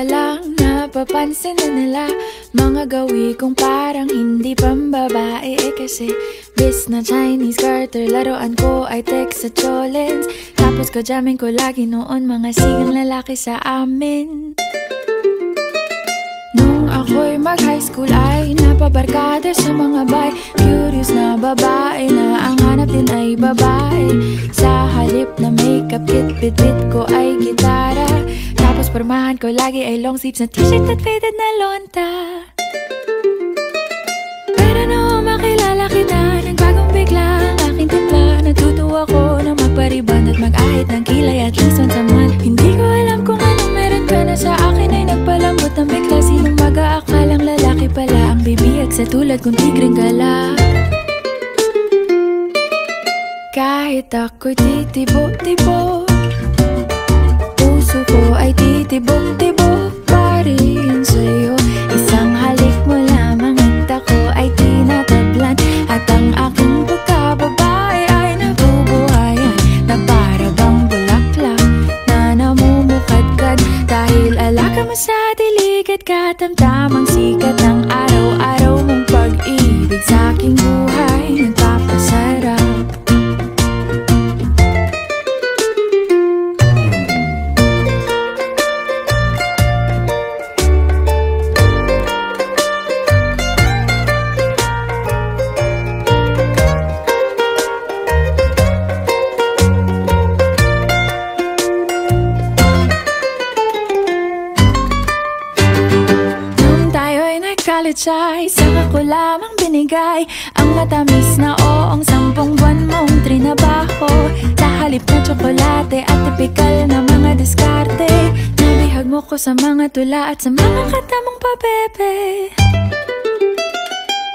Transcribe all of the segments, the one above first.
lang napapansin na nila mga gawi kong parang hindi pambabae. Kasi bis na Chinese garter, laruan ko ay text sa cholens. Tapos ko jamming ko lagi noon mga sigang lalaki sa amin. Nung ako'y mag-high school ay napabarkada sa mga bay. Curious na babae na ang hanap din ay babae. Sa halip na makeup kit, bit-bit ko ay gitara. Tapos pormahan ko lagi ay long sleeves na t-shirt at faded na lonta. Pero nung makilala kita, nagbagong bigla ang aking timpla. Natutuwa ko na magpariban at mag-ahit ng kilay at least once a month. Hindi ko alam kung anong meron ka na sa akin ay nagpalambot ng bigla. Sinong mag-aakalang lalaki pala ang bibihag sa tulad kong tigring gala. Kahit ako'y titibok-tibok, puso ko ay titibok-tibok pa rin sa'yo. Isang halik mo lamang at ako ay tinatablan. At ang aking pagkababae ay nabubuhayan na para bang bulaklak na namumukadkad. Dahil alaga mo sa dilig at katamtamang sikat ng araw-araw mong pag-ibig sa aking buhay nagpapasarap. College ay saka ko lamang binigay ang matamis na oong 10 buwan mong trinabaho. Sa halip na tsokolate at tipikal na mga diskarte, nabihag mo ko sa mga tula at sa mga katamong pabebe.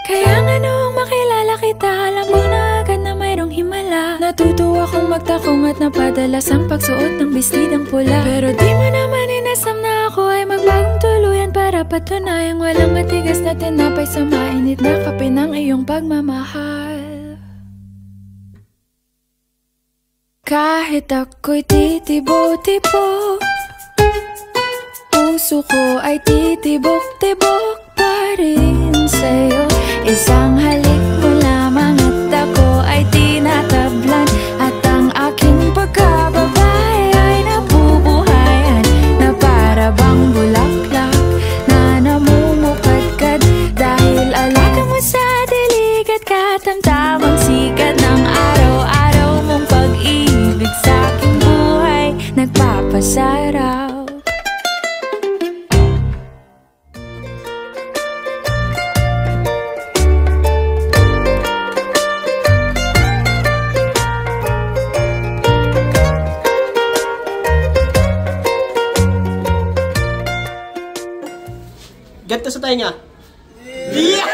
Kaya nga noong makilala kita, alam mo na agad na mayroong himala. Natutuwa kong magtakong at napadalas ang pagsuot ng bestidang pula. Pero di mo naman inasam na ako ay magbagong tuluyan para patunayang walang matigas na tinapay sa mainit na kape ng iyong pagmamahal. Kahit ako'y titibo-tibo, puso ko ay titibok-tibok pa rin sa'yo. Isang halik mo lamang at ako ay tinatablan. At ang aking pagkababae ay nabubuhayan na para bang bulaklak na namumukadkad. Dahil alaga mo sa dilig at katamtamang sikat ng araw-araw mong pag-ibig sa aking buhay nagpapasaraw. Ganto sa tayo niya. Yeah!